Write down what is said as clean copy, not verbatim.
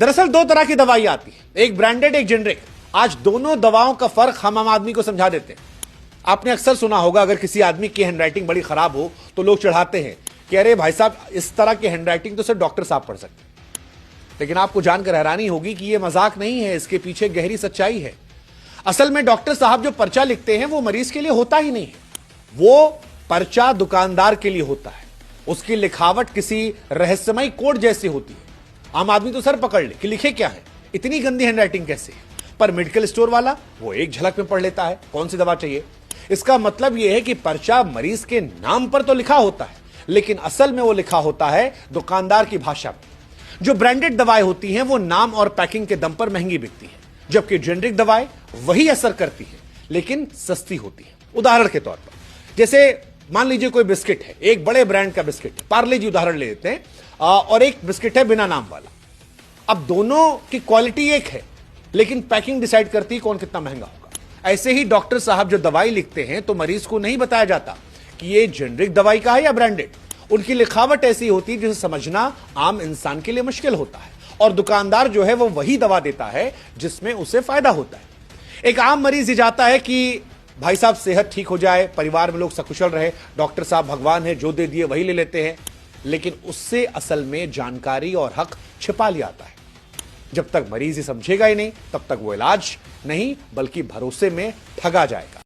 दरअसल दो तरह की दवाई आती है, एक ब्रांडेड एक जेनरिक। आज दोनों दवाओं का फर्क हम आम आदमी को समझा देते हैं। आपने अक्सर सुना होगा, अगर किसी आदमी की हैंडराइटिंग बड़ी खराब हो तो लोग चढ़ाते हैं कि अरे भाई साहब, इस तरह की हैंडराइटिंग तो सिर्फ डॉक्टर साहब पढ़ सकते हैं। लेकिन आपको जानकर हैरानी होगी कि यह मजाक नहीं है, इसके पीछे गहरी सच्चाई है। असल में डॉक्टर साहब जो पर्चा लिखते हैं वो मरीज के लिए होता ही नहीं है, वो पर्चा दुकानदार के लिए होता है। उसकी लिखावट किसी रहस्यमय कोड जैसी होती है। आम आदमी तो सर पकड़ ले कि लिखे क्या है, इतनी गंदी हैंडराइटिंग कैसे है। पर मेडिकल स्टोर वाला वो एक झलक में पढ़ लेता है कौन सी दवा चाहिए। इसका मतलब यह है कि पर्चा मरीज के नाम पर तो लिखा होता है, लेकिन असल में वो लिखा होता है दुकानदार की भाषा में। जो ब्रांडेड दवाएं होती हैं वो नाम और पैकिंग के दम पर महंगी बिकती हैं, जबकि जेनरिक दवाएं वही असर करती है लेकिन सस्ती होती है। उदाहरण के तौर पर, जैसे मान लीजिए कोई बिस्किट है, एक बड़े ब्रांड का बिस्किट है, पार्ले जी उदाहरण ले लेते हैं, और एक बिस्किट है बिना नाम वाला। अब दोनों की क्वालिटी एक है, लेकिन पैकिंग डिसाइड करती है कौन कितना महंगा होगा। ऐसे ही डॉक्टर साहब जो दवाई लिखते हैं तो मरीज को नहीं बताया जाता कि ये जेनरिक दवाई का है या ब्रांडेड। उनकी लिखावट ऐसी होती है जिसे समझना आम इंसान के लिए मुश्किल होता है, और दुकानदार जो है वो वही दवा देता है जिसमें उसे फायदा होता है। एक आम मरीज ये चाहता है कि भाई साहब सेहत ठीक हो जाए, परिवार में लोग सकुशल रहे, डॉक्टर साहब भगवान है, जो दे दिए वही ले लेते हैं, लेकिन उससे असल में जानकारी और हक छिपा लिया जाता है। जब तक मरीज ये समझेगा ही नहीं, तब तक वो इलाज नहीं बल्कि भरोसे में ठगा जाएगा।